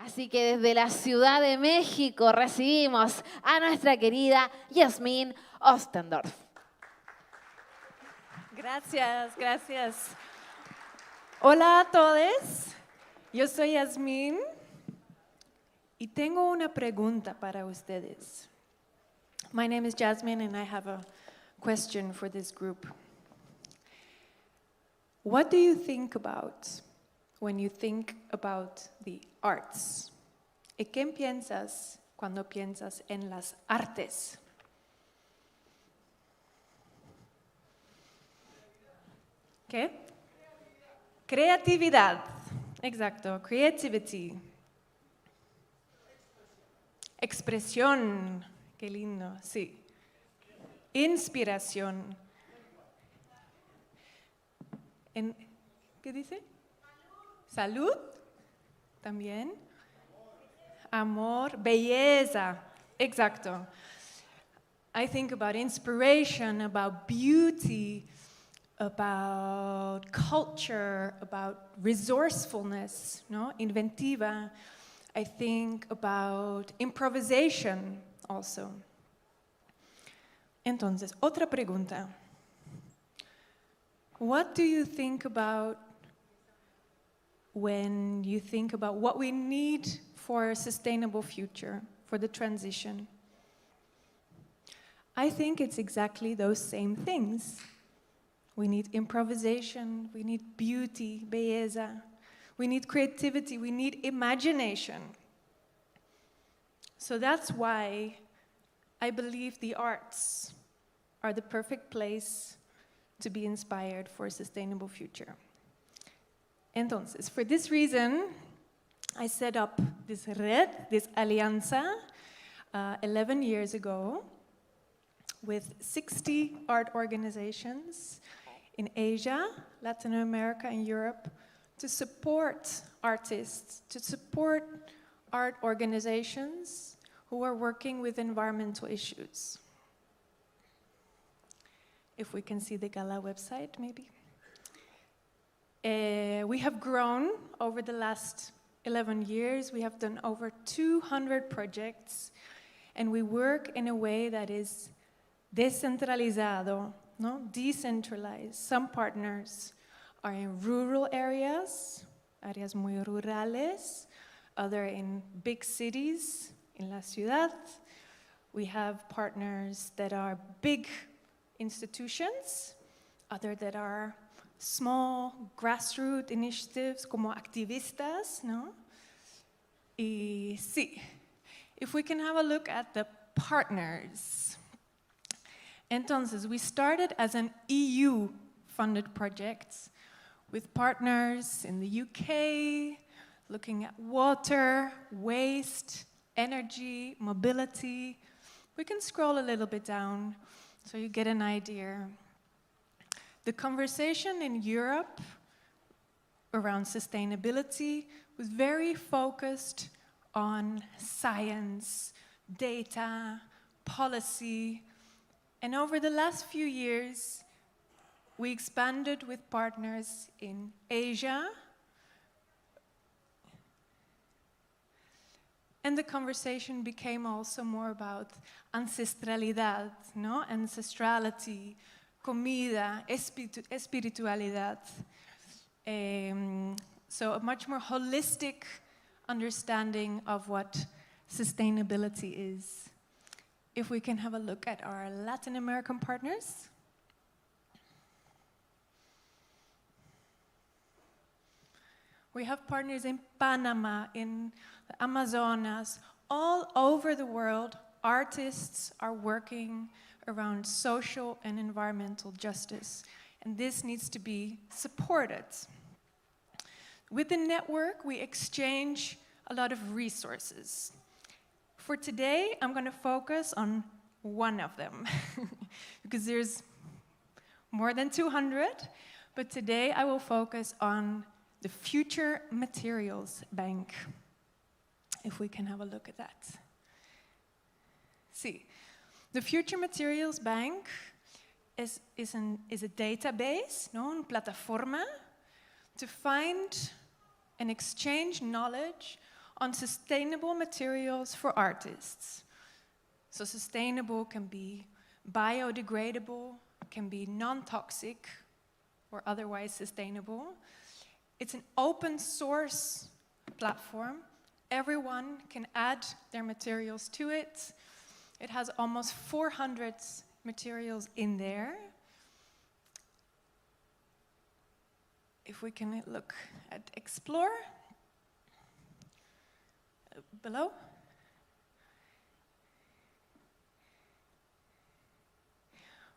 Así que desde la Ciudad de México recibimos a nuestra querida Yasmine Ostendorf. Gracias, gracias. Hola a todos, yo soy Yasmine y tengo una pregunta para ustedes. My name is Yasmine and I have a question for this group. What do you think about when you think about the arts? ¿Y qué piensas cuando piensas en las artes? ¿Qué? Creatividad. Exacto, creativity. Expresión. Qué lindo, sí. Inspiración. ¿Qué dice? Salud. También. Amor, belleza. Exacto. I think about inspiration, about beauty, about culture, about resourcefulness, no? Inventiva. I think about improvisation also. Entonces, otra pregunta. What do you think about when you think about what we need for a sustainable future, for the transition? I think it's exactly those same things. We need improvisation, we need beauty, belleza, we need creativity, we need imagination. So that's why I believe the arts are the perfect place to be inspired for a sustainable future. Entonces, for this reason, I set up this red, this alianza, 11 years ago with 60 art organizations in Asia, Latin America, and Europe to support artists, to support art organizations who are working with environmental issues. If we can see the Gala website, maybe. We have grown over the last 11 years. We have done over 200 projects, and we work in a way that is descentralizado, no? Decentralized. Some partners are in rural areas, áreas muy rurales, other in big cities, in la ciudad. We have partners that are big institutions, other that are small grassroots initiatives como activistas, no? Y sí, if we can have a look at the partners. Entonces, we started as an EU-funded project with partners in the UK, looking at water, waste, energy, mobility. We can scroll a little bit down so you get an idea. The conversation in Europe around sustainability was very focused on science, data, policy, and over the last few years, we expanded with partners in Asia, and the conversation became also more about ancestralidad, no? Ancestrality, comida, espiritualidad. So a much more holistic understanding of what sustainability is. If we can have a look at our Latin American partners. We have partners in Panama, in the Amazonas, all over the world. Artists are working around social and environmental justice, and this needs to be supported. With the network, we exchange a lot of resources. For today, I'm going to focus on one of them, because there's more than 200, but today I will focus on the Future Materials Bank. If we can have a look at that. See, the Future Materials Bank is a database, no, una plataforma, to find and exchange knowledge on sustainable materials for artists. So sustainable can be biodegradable, can be non-toxic or otherwise sustainable. It's an open source platform. Everyone can add their materials to it. It has almost 400 materials in there. If we can look at Explore, below.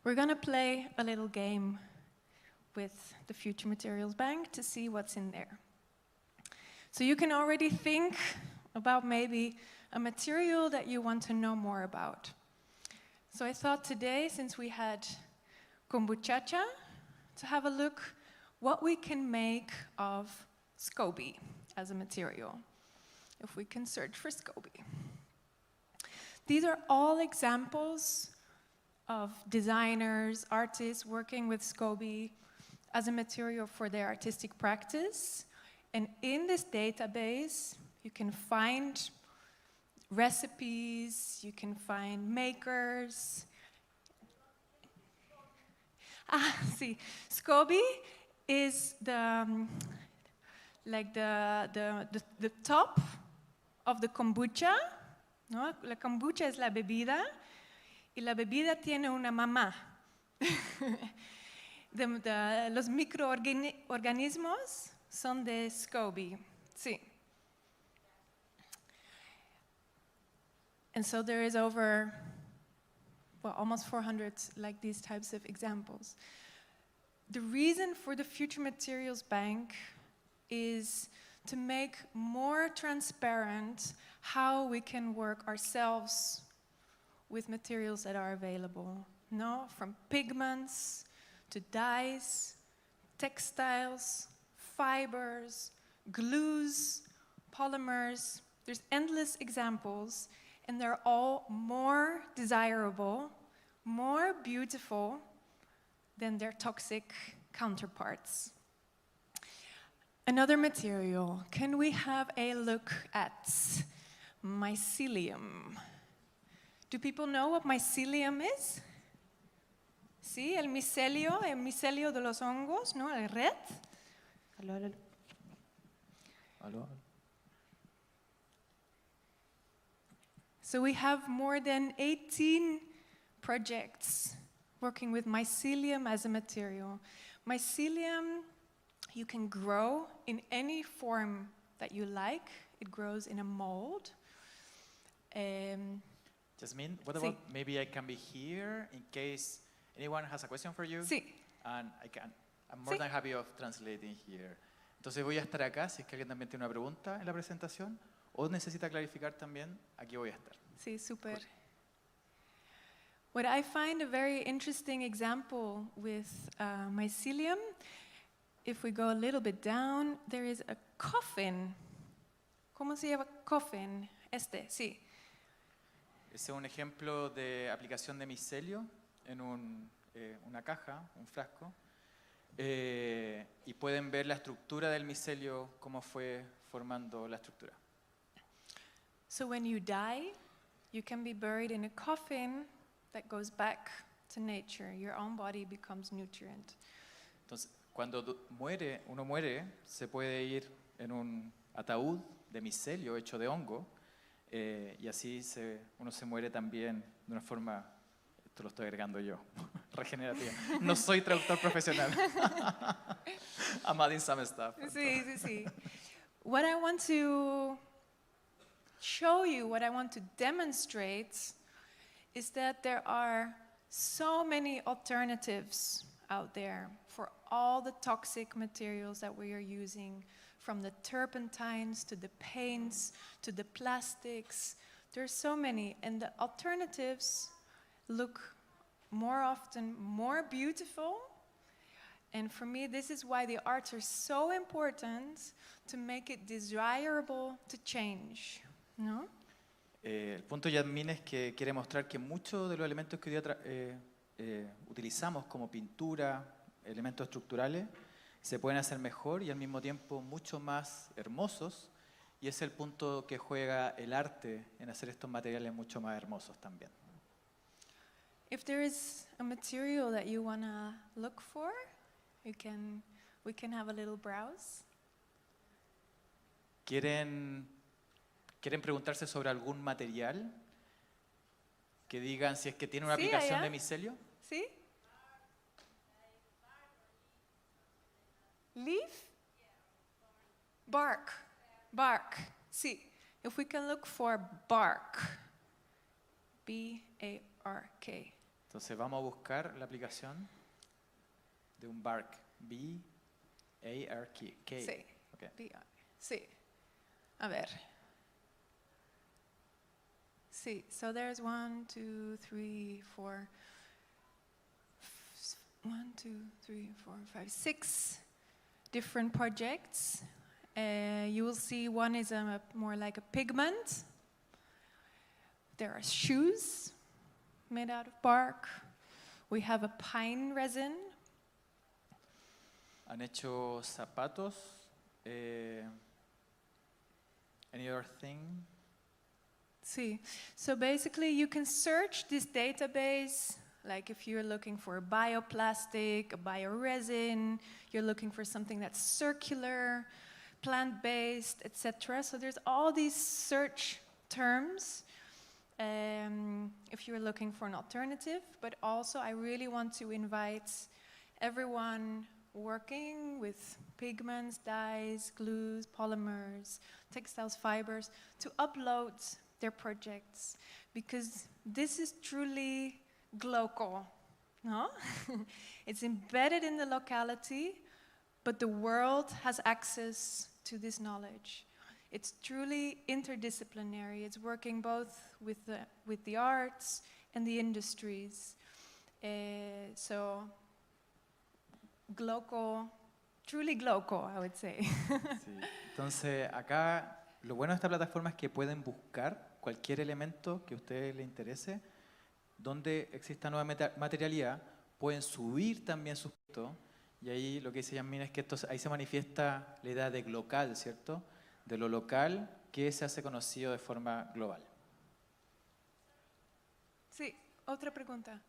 We're going to play a little game with the Future Materials Bank to see what's in there. So you can already think about maybe a material that you want to know more about. So I thought today, since we had kombucha, to have a look what we can make of SCOBY as a material, if we can search for SCOBY. These are all examples of designers, artists working with SCOBY as a material for their artistic practice. And in this database, you can find recipes, you can find makers. See, SCOBY is the top of the kombucha, ¿no? La kombucha es la bebida, y la bebida tiene una mamá. Los microorganismos son de SCOBY, sí. And so there is over, well, almost 400 like these types of examples. The reason for the Future Materials Bank is to make more transparent how we can work ourselves with materials that are available, no? From pigments to dyes, textiles, fibers, glues, polymers. There's endless examples, and they're all more desirable, more beautiful than their toxic counterparts. Another material, can we have a look at mycelium? Do people know what mycelium is? Sí, el micelio de los hongos, ¿no? El red. Aló, aló. Aló. So we have more than 18 projects working with mycelium as a material. Mycelium you can grow in any form that you like. It grows in a mold. Yasmine, what about maybe I can be here in case anyone has a question for you? Sí. And I'm more than happy of translating here. Entonces voy a estar acá si es que alguien también tiene una pregunta en la presentación o necesita clarificar también, aquí voy a estar. Sí, super. What I find a very interesting example with mycelium, if we go a little bit down, there is a coffin. ¿Cómo se llama coffin? Sí. Ese es un ejemplo de aplicación de micelio en una caja, un frasco. Y pueden ver la estructura del micelio, cómo fue formando la estructura. So when you die, you can be buried in a coffin that goes back to nature. Your own body becomes nutrient. Entonces, cuando uno muere, se puede ir en un ataúd de micelio hecho de hongo, y así uno se muere también de una forma, esto lo estoy agregando yo, regenerativa. No soy traductor profesional. I'm adding some stuff. Sí. What I want to show you, what I want to demonstrate is that there are so many alternatives out there for all the toxic materials that we are using, from the turpentines to the paints to the plastics. There's so many, and the alternatives look more often more beautiful. And for me, this is why the arts are so important, to make it desirable to change, ¿no? El punto de Yasmine es que quiere mostrar que muchos de los elementos que hoy día utilizamos como pintura, elementos estructurales, se pueden hacer mejor y al mismo tiempo mucho más hermosos Y es el punto que juega el arte en hacer estos materiales mucho más hermosos también. If there is a material that you want to look for, we can have a little browse. ¿Quieren preguntarse sobre algún material? Que digan si es que tiene una Sí, aplicación allá. de micelio. See? Leaf? Bark. Bark. See, if we can look for bark. B-A-R-K. Entonces vamos a buscar la aplicación de un bark. B-A-R-K. Sí. Okay. B-R. Sí. A ver. Sí, so there's 1, 2, 3, 4. 1, 2, 3, 4, 5, 6 different projects. You will see one is more like a pigment. There are shoes made out of bark. We have a pine resin. Han hecho zapatos. Any other thing? See, so basically you can search this database, like if you're looking for a bioplastic, a bioresin, you're looking for something that's circular, plant-based, etc. So there's all these search terms if you're looking for an alternative, but also I really want to invite everyone working with pigments, dyes, glues, polymers, textiles, fibers, to upload their projects, because this is truly glocal, no? It's embedded in the locality, but the world has access to this knowledge. It's truly interdisciplinary. It's working both with the arts and the industries. So, glocal, truly glocal, I would say. Sí. Entonces, acá lo bueno de esta plataforma es que pueden buscar cualquier elemento que a ustedes les interese, donde exista nueva materialidad, pueden subir también sus fotos, y ahí lo que dice Yasmine es que ahí se manifiesta la idea de local, ¿cierto? De lo local que se hace conocido de forma global. Sí, otra pregunta.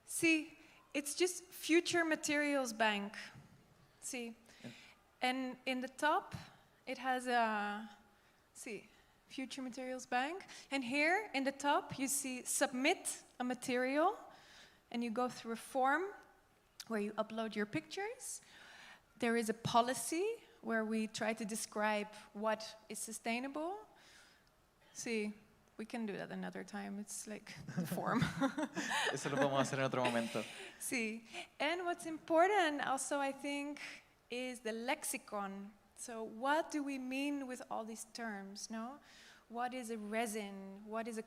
Sí, it's just Future Materials Bank. See, and in the top it has a, see, Future Materials Bank, and here in the top you see submit a material, and you go through a form where you upload your pictures. There is a policy where we try to describe what is sustainable. See, we can do that another time. It's like the form. Eso lo podemos hacer en otro momento. See, and what's important also, I think, is the lexicon. So what do we mean with all these terms, no? What is a resin? What is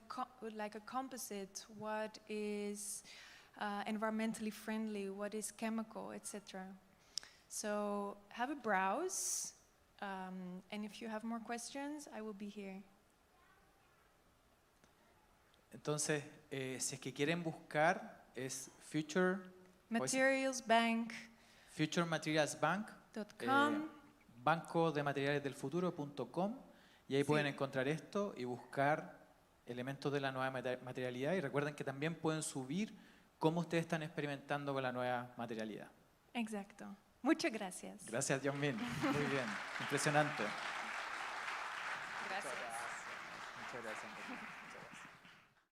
like a composite? What is environmentally friendly? What is chemical, etc.? So have a browse, and if you have more questions, I will be here. Entonces, si es que quieren buscar, es Future Materialsbank.com. Futurematerialsbank, banco de materiales del futuro.com, y ahí pueden encontrar esto y buscar elementos de la nueva materialidad, y recuerden que también pueden subir cómo ustedes están experimentando con la nueva materialidad. Exacto. Muchas gracias. Gracias, Yasmine. Muy bien. Impresionante. Gracias. Muchas gracias.